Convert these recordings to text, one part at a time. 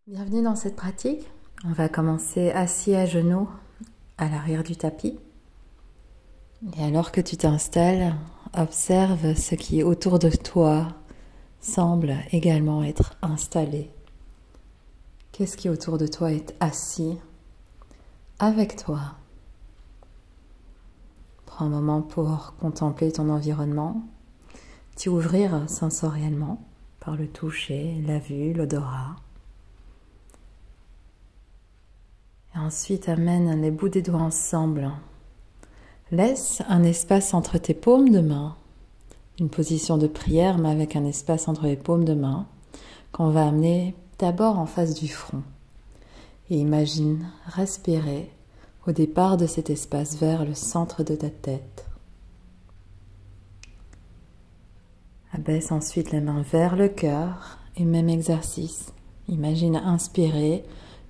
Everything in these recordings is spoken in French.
Bienvenue dans cette pratique. On va commencer assis à genoux à l'arrière du tapis. Et alors que tu t'installes, observe ce qui autour de toi semble également être installé. Qu'est-ce qui autour de toi est assis avec toi? Prends un moment pour contempler ton environnement, t'y ouvrir sensoriellement par le toucher, la vue, l'odorat. Et ensuite, amène les bouts des doigts ensemble. Laisse un espace entre tes paumes de main. Une position de prière, mais avec un espace entre les paumes de main, qu'on va amener d'abord en face du front. Et imagine respirer au départ de cet espace vers le centre de ta tête. Abaisse ensuite les mains vers le cœur et même exercice. Imagine inspirer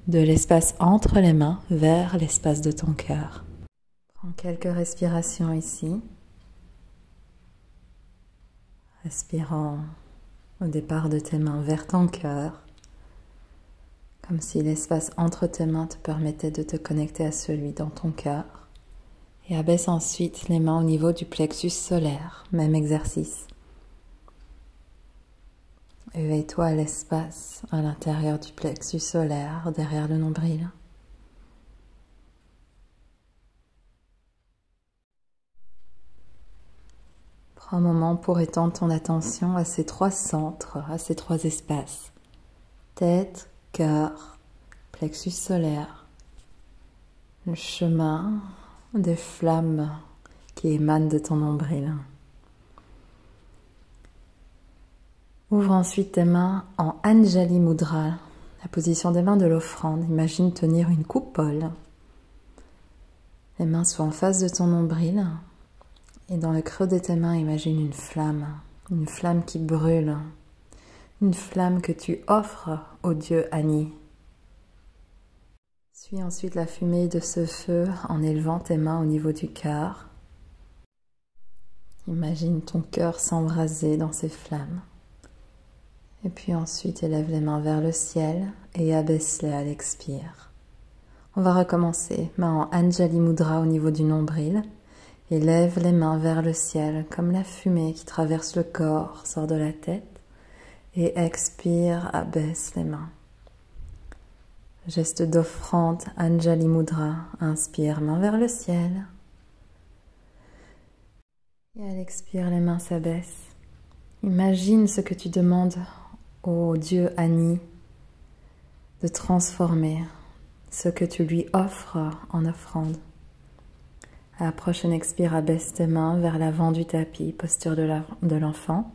de l'espace entre les mains vers l'espace de ton cœur. Prends quelques respirations ici. Respirant au départ de tes mains vers ton cœur, comme si l'espace entre tes mains te permettait de te connecter à celui dans ton cœur. Et abaisse ensuite les mains au niveau du plexus solaire, même exercice. Éveille-toi à l'espace à l'intérieur du plexus solaire, derrière le nombril. Prends un moment pour étendre ton attention à ces trois centres, à ces trois espaces. Tête, cœur, plexus solaire. Le chemin des flammes qui émanent de ton nombril. Ouvre ensuite tes mains en Anjali Mudra, la position des mains de l'offrande. Imagine tenir une coupole. Les mains sont en face de ton nombril. Et dans le creux de tes mains, imagine une flamme qui brûle, une flamme que tu offres au dieu Ani. Suis ensuite la fumée de ce feu en élevant tes mains au niveau du cœur. Imagine ton cœur s'embraser dans ces flammes. Et puis ensuite, élève les mains vers le ciel et abaisse-les à l'expire. On va recommencer. Main en Anjali Mudra au niveau du nombril. Élève les mains vers le ciel comme la fumée qui traverse le corps, sort de la tête. Et expire, abaisse les mains. Geste d'offrande, Anjali Mudra. Inspire, main vers le ciel. Et à l'expire, les mains s'abaissent. Imagine ce que tu demandes au dieu Ani de transformer ce que tu lui offres en offrande. À la prochaine expire, abaisse tes mains vers l'avant du tapis, posture de l'enfant.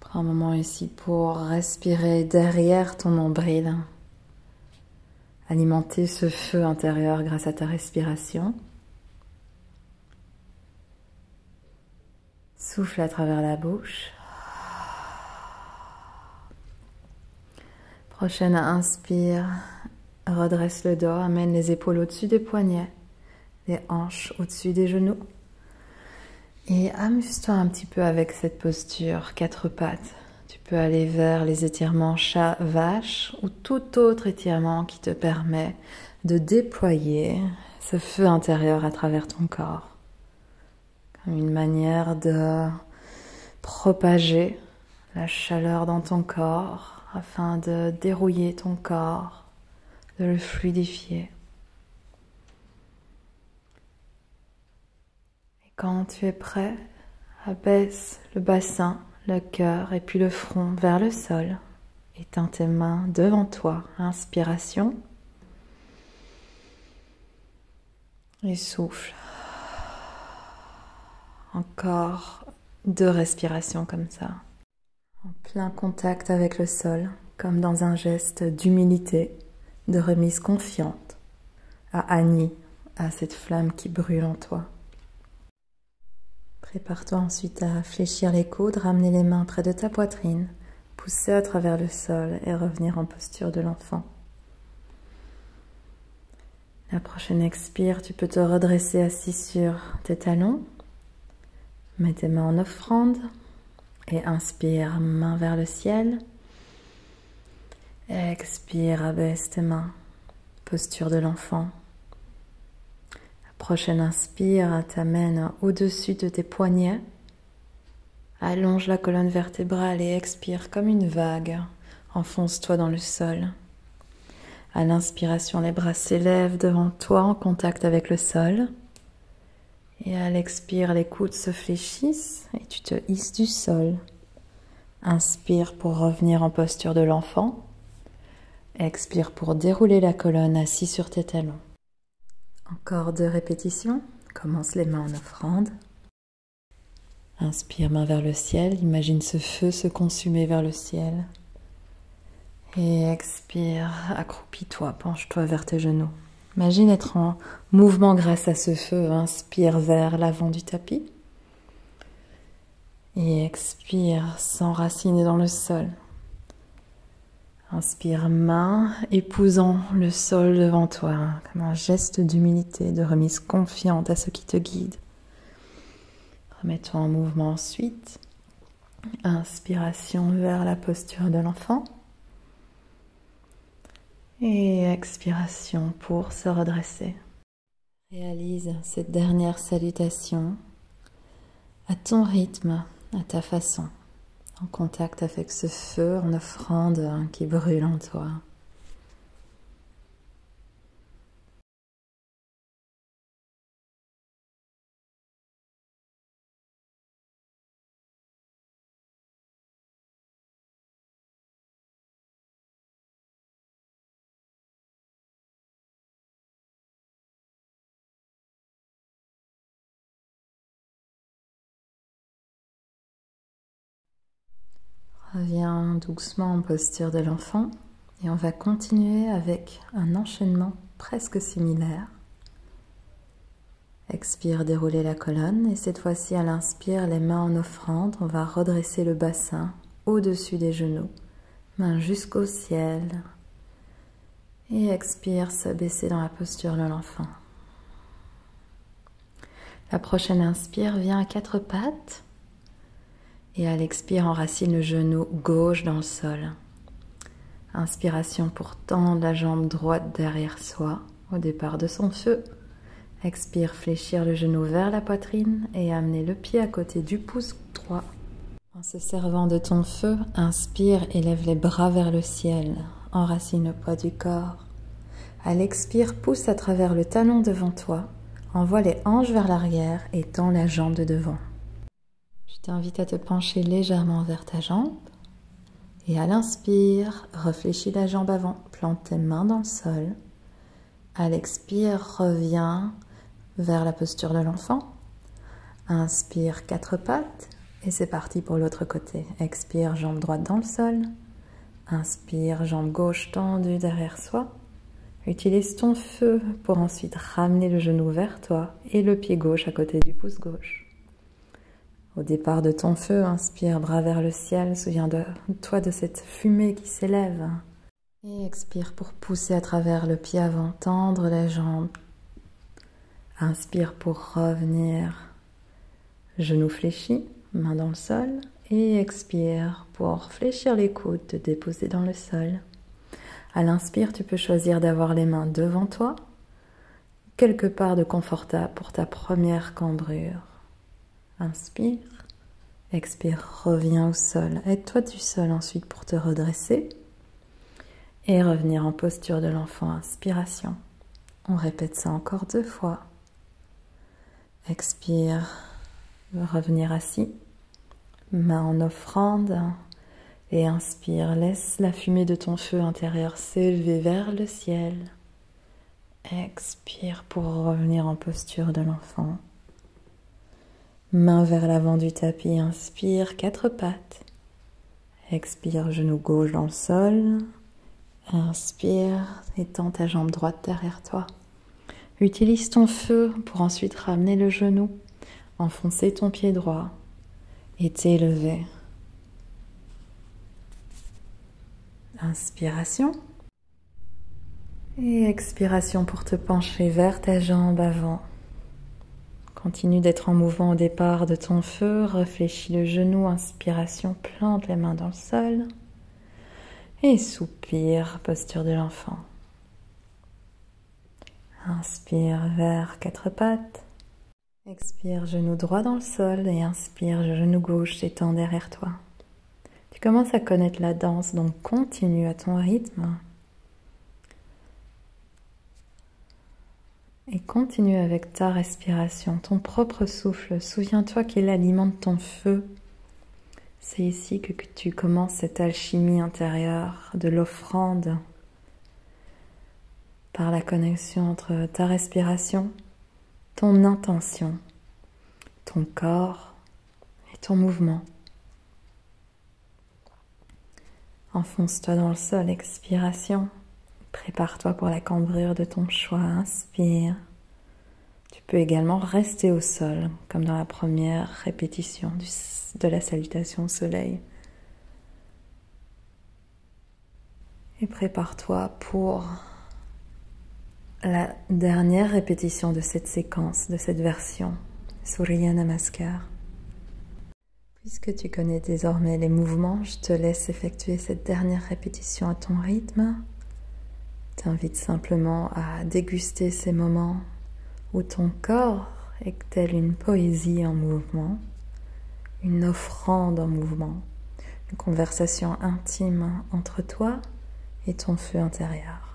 Prends un moment ici pour respirer derrière ton nombril, alimenter ce feu intérieur grâce à ta respiration. Souffle à travers la bouche. Prochaine inspire, redresse le dos, amène les épaules au-dessus des poignets, les hanches au-dessus des genoux. Et amuse-toi un petit peu avec cette posture, quatre pattes. Tu peux aller vers les étirements chat-vache ou tout autre étirement qui te permet de déployer ce feu intérieur à travers ton corps. Comme une manière de propager la chaleur dans ton corps afin de dérouiller ton corps, de le fluidifier. Et quand tu es prêt, abaisse le bassin, le cœur et puis le front vers le sol. Étends tes mains devant toi. Inspiration. Et souffle. Encore 2 respirations comme ça. En plein contact avec le sol, comme dans un geste d'humilité, de remise confiante à Ani, à cette flamme qui brûle en toi. Prépare-toi ensuite à fléchir les coudes, ramener les mains près de ta poitrine, pousser à travers le sol et revenir en posture de l'enfant. La prochaine expire, tu peux te redresser assis sur tes talons. Mets tes mains en offrande et inspire, main vers le ciel. Expire, abaisse tes mains. Posture de l'enfant. La prochaine inspire t'amène au-dessus de tes poignets. Allonge la colonne vertébrale et expire comme une vague. Enfonce-toi dans le sol. À l'inspiration, les bras s'élèvent devant toi en contact avec le sol. Et à l'expire, les coudes se fléchissent et tu te hisses du sol. Inspire pour revenir en posture de l'enfant. Expire pour dérouler la colonne assis sur tes talons. Encore 2 répétitions. Commence les mains en offrande. Inspire, main vers le ciel. Imagine ce feu se consumer vers le ciel. Et expire, accroupis-toi, penche-toi vers tes genoux. Imagine être en mouvement grâce à ce feu. Inspire vers l'avant du tapis. Et expire, s'enraciner dans le sol. Inspire, main épousant le sol devant toi, comme un geste d'humilité, de remise confiante à ce qui te guide. Remets-toi en mouvement ensuite. Inspiration vers la posture de l'enfant. Et expiration pour se redresser. Réalise cette dernière salutation à ton rythme, à ta façon. En contact avec ce feu en offrande qui brûle en toi. Reviens doucement en posture de l'enfant et on va continuer avec un enchaînement presque similaire. Expire, dérouler la colonne et cette fois-ci à l'inspire, les mains en offrande, on va redresser le bassin au-dessus des genoux, mains jusqu'au ciel et expire, s'abaisser dans la posture de l'enfant. La prochaine inspire vient à 4 pattes. Et à l'expire, enracine le genou gauche dans le sol. Inspiration pour tendre la jambe droite derrière soi, au départ de son feu. Expire, fléchir le genou vers la poitrine et amener le pied à côté du pouce droit. En se servant de ton feu, inspire, élève les bras vers le ciel. Enracine le poids du corps. À l'expire, pousse à travers le talon devant toi. Envoie les hanches vers l'arrière et tends la jambe de devant. Je t'invite à te pencher légèrement vers ta jambe et à l'inspire, réfléchis la jambe avant, plante tes mains dans le sol. À l'expire, reviens vers la posture de l'enfant. Inspire, 4 pattes et c'est parti pour l'autre côté. Expire, jambe droite dans le sol. Inspire, jambe gauche tendue derrière soi. Utilise ton feu pour ensuite ramener le genou vers toi et le pied gauche à côté du pouce gauche. Au départ de ton feu, inspire, bras vers le ciel, souviens-toi de cette fumée qui s'élève. Et expire pour pousser à travers le pied avant, tendre les jambes. Inspire pour revenir, genoux fléchis, main dans le sol. Et expire pour fléchir les coudes, te déposer dans le sol. À l'inspire, tu peux choisir d'avoir les mains devant toi, quelque part de confortable pour ta première cambrure. Inspire, expire, reviens au sol. Aide-toi du sol ensuite pour te redresser et revenir en posture de l'enfant. Inspiration. On répète ça encore 2 fois. Expire, revenir assis, main en offrande et inspire. Laisse la fumée de ton feu intérieur s'élever vers le ciel. Expire pour revenir en posture de l'enfant. Main vers l'avant du tapis, inspire, 4 pattes. Expire, genou gauche dans le sol. Inspire, étends ta jambe droite derrière toi. Utilise ton feu pour ensuite ramener le genou, enfoncer ton pied droit et t'élever. Inspiration. Et expiration pour te pencher vers ta jambe avant. Continue d'être en mouvement au départ de ton feu, réfléchis le genou, inspiration, plante les mains dans le sol. Et soupire, posture de l'enfant. Inspire vers quatre pattes. Expire, genou droit dans le sol et inspire, genou gauche s'étend derrière toi. Tu commences à connaître la danse, donc continue à ton rythme. Et continue avec ta respiration, ton propre souffle. Souviens-toi qu'il alimente ton feu. C'est ici que tu commences cette alchimie intérieure de l'offrande par la connexion entre ta respiration, ton intention, ton corps et ton mouvement. Enfonce-toi dans le sol, expiration. Prépare-toi pour la cambrure de ton choix, inspire. Tu peux également rester au sol, comme dans la première répétition de la salutation au soleil. Et prépare-toi pour la dernière répétition de cette séquence, de cette version, Surya Namaskar. Puisque tu connais désormais les mouvements, je te laisse effectuer cette dernière répétition à ton rythme. Je t'invite simplement à déguster ces moments où ton corps est tel une poésie en mouvement, une offrande en mouvement, une conversation intime entre toi et ton feu intérieur.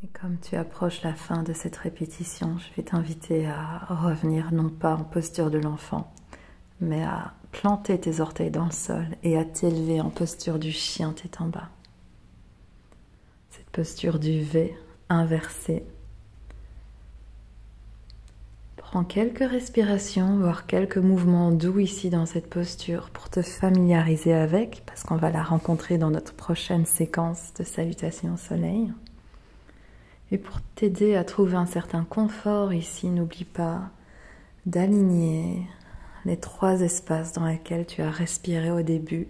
Et comme tu approches la fin de cette répétition, je vais t'inviter à revenir non pas en posture de l'enfant, mais à planter tes orteils dans le sol et à t'élever en posture du chien tête en bas. Cette posture du V inversée. Prends quelques respirations, voire quelques mouvements doux ici dans cette posture pour te familiariser avec, parce qu'on va la rencontrer dans notre prochaine séquence de salutation au soleil. Et pour t'aider à trouver un certain confort ici, n'oublie pas d'aligner les trois espaces dans lesquels tu as respiré au début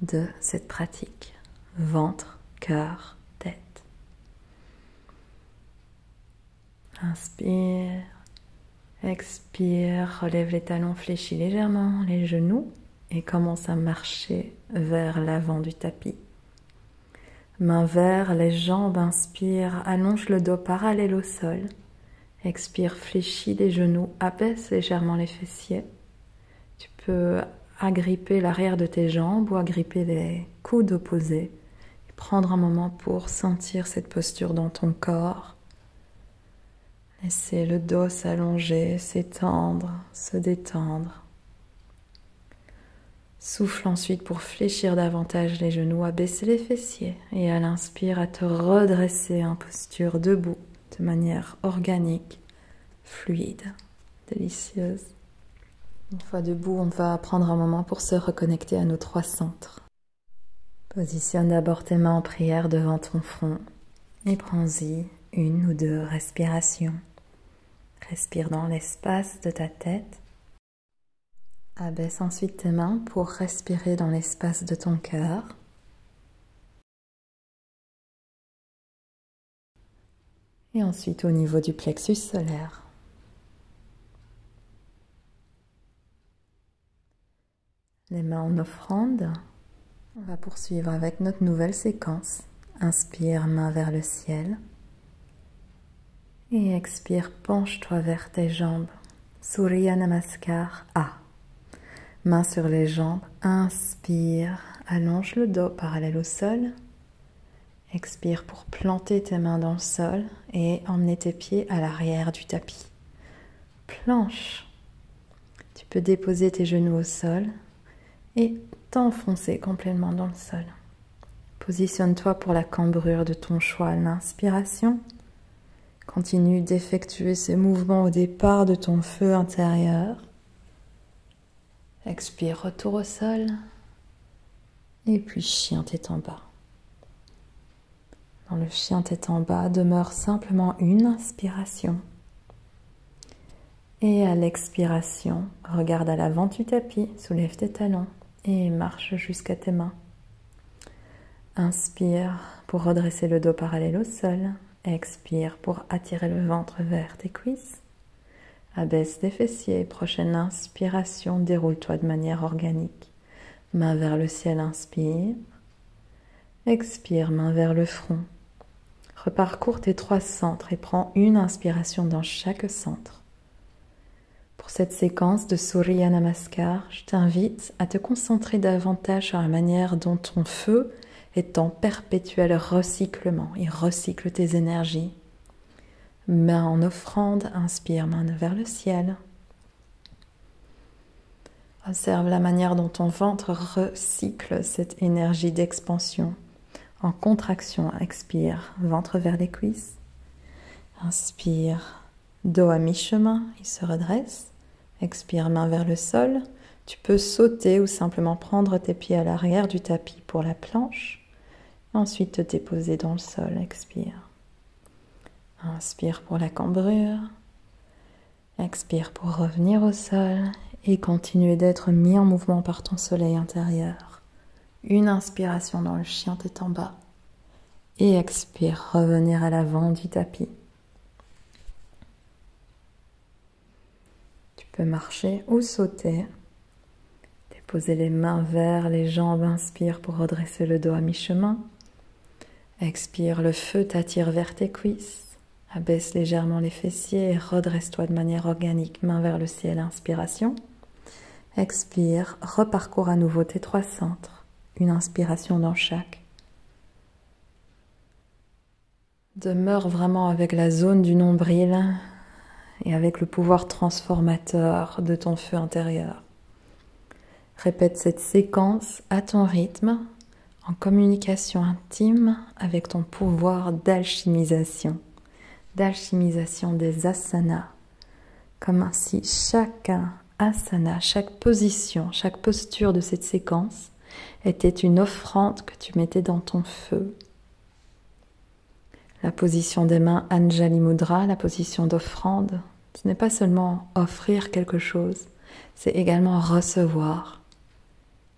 de cette pratique. Ventre, cœur, tête. Inspire, expire, relève les talons, fléchis légèrement les genoux et commence à marcher vers l'avant du tapis. Mains vers les jambes, inspire, allonge le dos parallèle au sol. Expire, fléchis les genoux, abaisse légèrement les fessiers. Tu peux agripper l'arrière de tes jambes ou agripper les coudes opposés. Et prendre un moment pour sentir cette posture dans ton corps. Laissez le dos s'allonger, s'étendre, se détendre. Souffle ensuite pour fléchir davantage les genoux, abaisser les fessiers et à l'inspire à te redresser en posture debout de manière organique, fluide, délicieuse. Une fois debout, on va prendre un moment pour se reconnecter à nos trois centres. Positionne d'abord tes mains en prière devant ton front et prends-y une ou deux respirations. Respire dans l'espace de ta tête. Abaisse ensuite tes mains pour respirer dans l'espace de ton cœur. Et ensuite au niveau du plexus solaire. les mains en offrande. On va poursuivre avec notre nouvelle séquence. Inspire, main vers le ciel. Et expire, penche-toi vers tes jambes. Surya Namaskar A. Main sur les jambes. Inspire, allonge le dos parallèle au sol. Expire pour planter tes mains dans le sol et emmener tes pieds à l'arrière du tapis. Planche. Tu peux déposer tes genoux au sol et t'enfoncer complètement dans le sol. Positionne-toi pour la cambrure de ton choix à l'inspiration. Continue d'effectuer ces mouvements au départ de ton feu intérieur. Expire, retour au sol. Et puis chien tête en bas. Dans le chien tête en bas, demeure simplement une inspiration. Et à l'expiration, regarde à l'avant du tapis, soulève tes talons et marche jusqu'à tes mains. Inspire pour redresser le dos parallèle au sol. Expire pour attirer le ventre vers tes cuisses. Abaisse tes fessiers. Prochaine inspiration, déroule-toi de manière organique. Main vers le ciel, inspire. Expire, main vers le front. Reparcours tes 3 centres et prends une inspiration dans chaque centre. Pour cette séquence de Surya Namaskar, je t'invite à te concentrer davantage sur la manière dont ton feu est en perpétuel recyclement. Il recycle tes énergies. Main en offrande, inspire, main vers le ciel. Observe la manière dont ton ventre recycle cette énergie d'expansion. En contraction, expire, ventre vers les cuisses. Inspire, dos à mi-chemin, il se redresse. Expire, main vers le sol. Tu peux sauter ou simplement prendre tes pieds à l'arrière du tapis pour la planche. Ensuite, te déposer dans le sol. Expire. Inspire pour la cambrure. Expire pour revenir au sol et continuer d'être mis en mouvement par ton soleil intérieur. Une inspiration dans le chien tête en bas. Et expire, revenir à l'avant du tapis. Tu peux marcher ou sauter. Déposer les mains vers les jambes. Inspire pour redresser le dos à mi-chemin. Expire, le feu t'attire vers tes cuisses. Abaisse légèrement les fessiers et redresse-toi de manière organique. Main vers le ciel, inspiration. Expire, reparcours à nouveau tes 3 centres. Une inspiration dans chaque. Demeure vraiment avec la zone du nombril et avec le pouvoir transformateur de ton feu intérieur. Répète cette séquence à ton rythme, en communication intime avec ton pouvoir d'alchimisation des asanas, comme si chaque asana, chaque position, chaque posture de cette séquence était une offrande que tu mettais dans ton feu. La position des mains Anjali Mudra, la position d'offrande, ce n'est pas seulement offrir quelque chose, c'est également recevoir.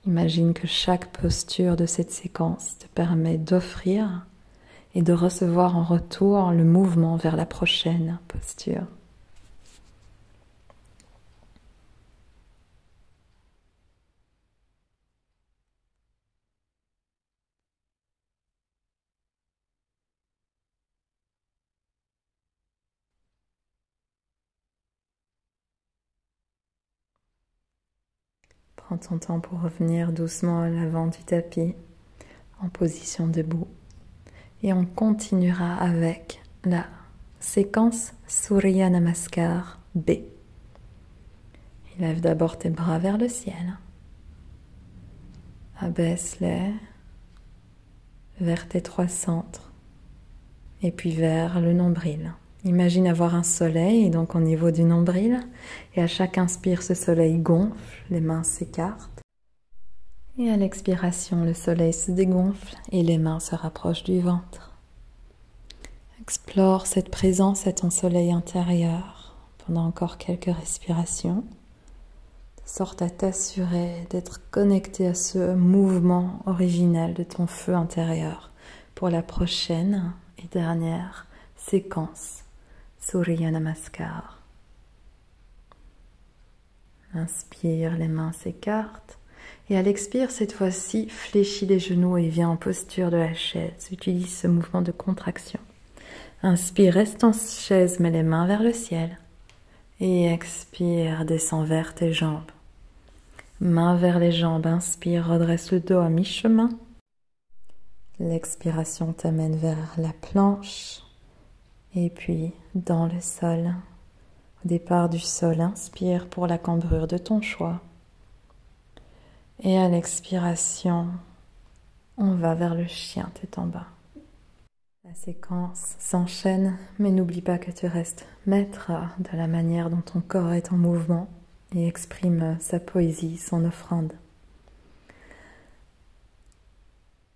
Imagine que chaque posture de cette séquence te permet d'offrir et de recevoir en retour le mouvement vers la prochaine posture. Prends ton temps pour revenir doucement à l'avant du tapis, en position debout. Et on continuera avec la séquence Surya Namaskar B. Élève d'abord tes bras vers le ciel. Abaisse-les vers tes 3 centres et puis vers le nombril. Imagine avoir un soleil donc au niveau du nombril et à chaque inspire ce soleil gonfle, les mains s'écartent et à l'expiration le soleil se dégonfle et les mains se rapprochent du ventre. Explore cette présence à ton soleil intérieur pendant encore quelques respirations, de sorte à t'assurer d'être connecté à ce mouvement originel de ton feu intérieur pour la prochaine et dernière séquence Surya Namaskar. Inspire, les mains s'écartent Et à l'expire, cette fois-ci, fléchis les genoux et viens en posture de la chaise. Utilise ce mouvement de contraction. Inspire, reste en chaise, mets les mains vers le ciel. Et expire, descends vers tes jambes. Mains vers les jambes, inspire, redresse le dos à mi-chemin. L'expiration t'amène vers la planche. Et puis, dans le sol. Au départ du sol, inspire pour la cambrure de ton choix. Et à l'expiration, on va vers le chien tête en bas. La séquence s'enchaîne, mais n'oublie pas que tu restes maître de la manière dont ton corps est en mouvement et exprime sa poésie, son offrande.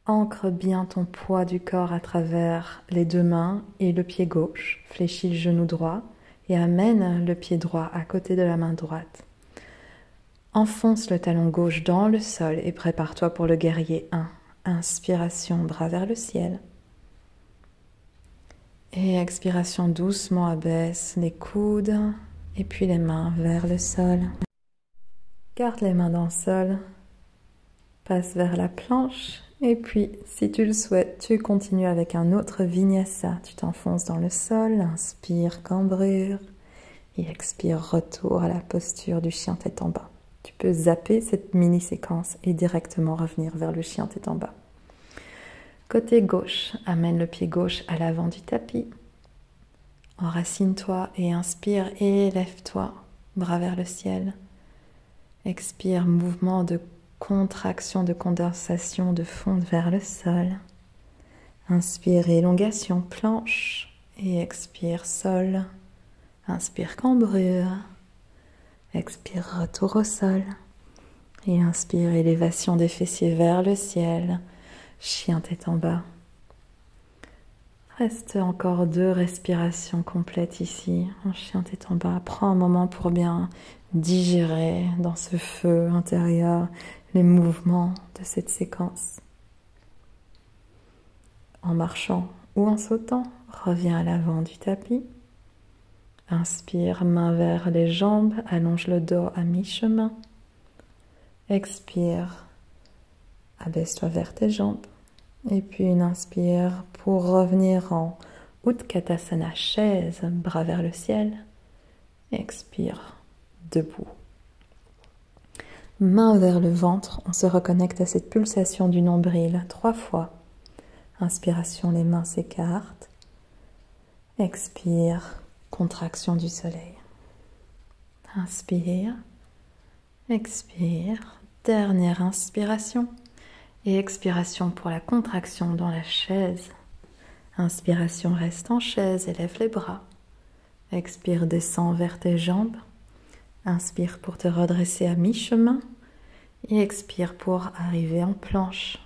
Ancre bien ton poids du corps à travers les deux mains et le pied gauche. Fléchis le genou droit et amène le pied droit à côté de la main droite. Enfonce le talon gauche dans le sol et prépare-toi pour le guerrier 1. Inspiration, bras vers le ciel. Et expiration, doucement abaisse les coudes et puis les mains vers le sol. Garde les mains dans le sol. Passe vers la planche. Et puis, si tu le souhaites, tu continues avec un autre vinyasa. Tu t'enfonces dans le sol, inspire, cambrure. Et expire, retour à la posture du chien tête en bas. Tu peux zapper cette mini-séquence et directement revenir vers le chien tête en bas. Côté gauche, amène le pied gauche à l'avant du tapis. Enracine-toi et inspire, élève-toi, bras vers le ciel. Expire, mouvement de contraction, de condensation, de fonte vers le sol. Inspire, élongation, planche. Et expire, sol. Inspire, cambrure. Expire, retour au sol. Et inspire, élévation des fessiers vers le ciel. Chien tête en bas. Reste encore 2 respirations complètes ici, en chien tête en bas. Prends un moment pour bien digérer dans ce feu intérieur les mouvements de cette séquence. En marchant ou en sautant, reviens à l'avant du tapis. Inspire, main vers les jambes, allonge le dos à mi-chemin. Expire, abaisse-toi vers tes jambes. Et puis une inspire pour revenir en Utkatasana, chaise, bras vers le ciel. Expire, debout. Main vers le ventre, on se reconnecte à cette pulsation du nombril 3 fois. Inspiration, les mains s'écartent. Expire, contraction du soleil. Inspire, expire, dernière inspiration. Et expiration pour la contraction dans la chaise. Inspiration, reste en chaise, élève les bras. Expire, descends vers tes jambes. Inspire pour te redresser à mi-chemin. Et expire pour arriver en planche.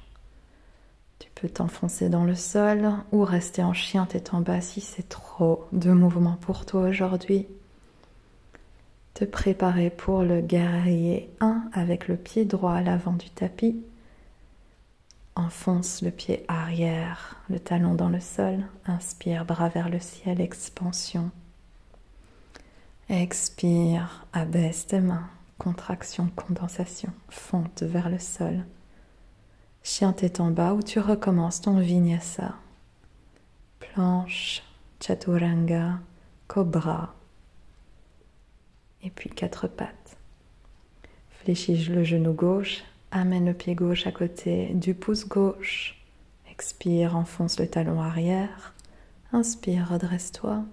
Tu peux t'enfoncer dans le sol ou rester en chien tête en bas si c'est trop de mouvement pour toi aujourd'hui. Te préparer pour le guerrier 1 avec le pied droit à l'avant du tapis. Enfonce le pied arrière, le talon dans le sol. Inspire, bras vers le ciel, expansion. Expire, abaisse tes mains. Contraction, condensation, fonte vers le sol. Chien tête en bas où tu recommences ton vinyasa. Planche, chaturanga, cobra. Et puis 4 pattes. Fléchis le genou gauche. Amène le pied gauche à côté du pouce gauche. Expire, enfonce le talon arrière. Inspire, redresse-toi.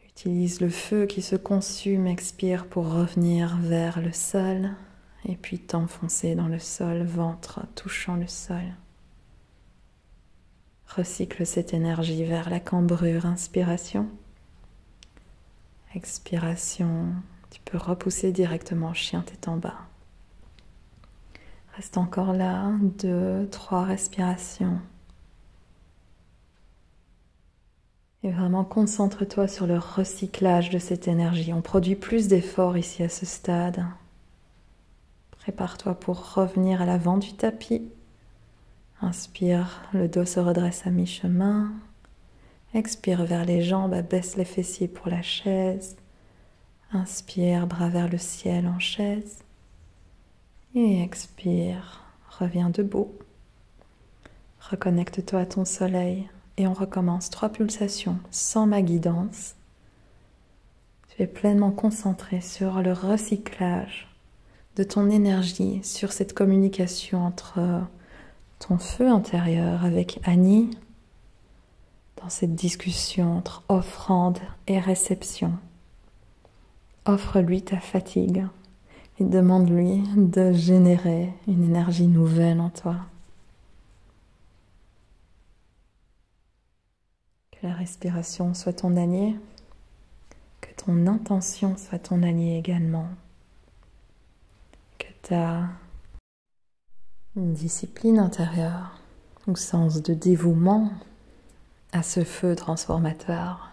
Utilise le feu qui se consume. Expire pour revenir vers le sol. Et puis t'enfoncer dans le sol, ventre touchant le sol. Recycle cette énergie vers la cambrure. Inspiration. Expiration. Tu peux repousser directement chien tête en bas. Reste encore là, 2, 3 respirations. Et vraiment concentre-toi sur le recyclage de cette énergie. On produit plus d'efforts ici à ce stade. Prépare-toi pour revenir à l'avant du tapis. Inspire, le dos se redresse à mi-chemin. Expire vers les jambes, abaisse les fessiers pour la chaise. Inspire, bras vers le ciel en chaise. Et expire, reviens debout. Reconnecte-toi à ton soleil et on recommence 3 pulsations sans ma guidance. Tu es pleinement concentré sur le recyclage de ton énergie, sur cette communication entre ton feu intérieur avec Annie, dans cette discussion entre offrande et réception. Offre-lui ta fatigue et demande-lui de générer une énergie nouvelle en toi. Que la respiration soit ton allié, que ton intention soit ton allié également, que ta discipline intérieure ou sens de dévouement à ce feu transformateur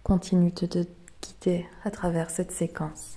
continue de te guider à travers cette séquence.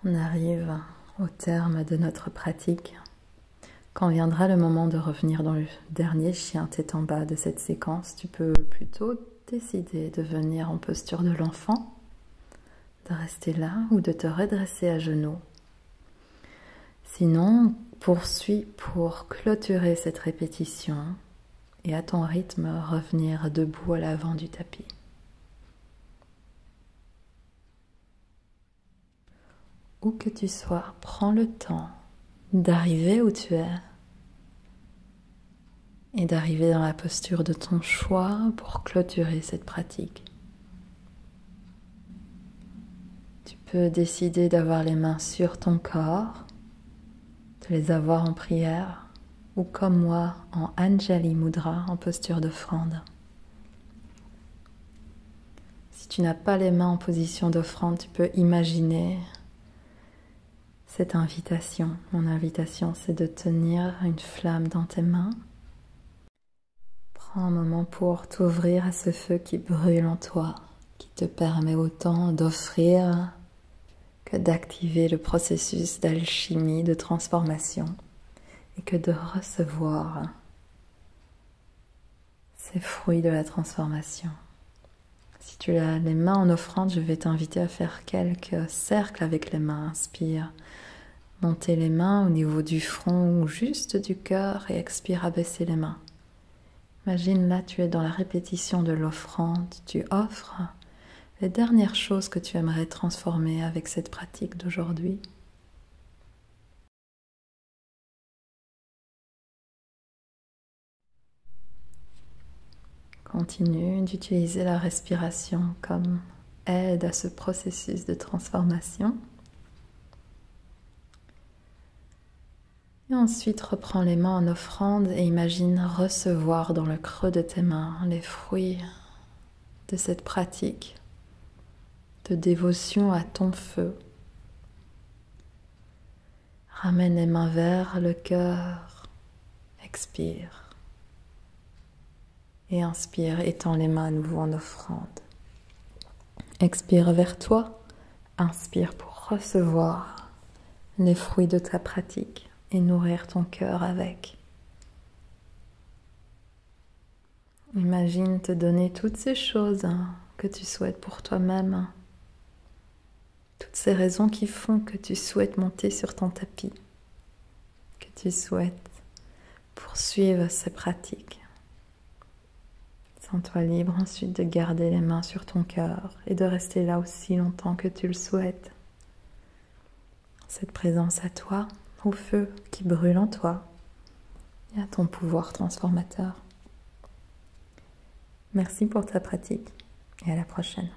On arrive au terme de notre pratique. Quand viendra le moment de revenir dans le dernier chien tête en bas de cette séquence, tu peux plutôt décider de venir en posture de l'enfant, de rester là ou de te redresser à genoux. Sinon, poursuis pour clôturer cette répétition et à ton rythme revenir debout à l'avant du tapis. Où que tu sois, prends le temps d'arriver où tu es et d'arriver dans la posture de ton choix pour clôturer cette pratique. Tu peux décider d'avoir les mains sur ton corps, de les avoir en prière ou comme moi en Anjali Mudra, en posture d'offrande. Si tu n'as pas les mains en position d'offrande, tu peux imaginer cette invitation. Mon invitation, c'est de tenir une flamme dans tes mains. Prends un moment pour t'ouvrir à ce feu qui brûle en toi, qui te permet autant d'offrir que d'activer le processus d'alchimie, de transformation, et que de recevoir ces fruits de la transformation. Si tu as les mains en offrande, je vais t'inviter à faire quelques cercles avec les mains. Inspire. Montez les mains au niveau du front ou juste du cœur et expire à baisser les mains. Imagine là, tu es dans la répétition de l'offrande. Tu offres les dernières choses que tu aimerais transformer avec cette pratique d'aujourd'hui. Continue d'utiliser la respiration comme aide à ce processus de transformation. Et ensuite, reprends les mains en offrande et imagine recevoir dans le creux de tes mains les fruits de cette pratique de dévotion à ton feu. Ramène les mains vers le cœur, expire. Et inspire, étends les mains à nouveau en offrande. Expire vers toi, inspire pour recevoir les fruits de ta pratique et nourrir ton cœur avec. Imagine te donner toutes ces choses que tu souhaites pour toi-même, toutes ces raisons qui font que tu souhaites monter sur ton tapis, que tu souhaites poursuivre ces pratiques. Sens-toi libre ensuite de garder les mains sur ton cœur et de rester là aussi longtemps que tu le souhaites. Cette présence à toi, au feu qui brûle en toi et à ton pouvoir transformateur. Merci pour ta pratique et à la prochaine.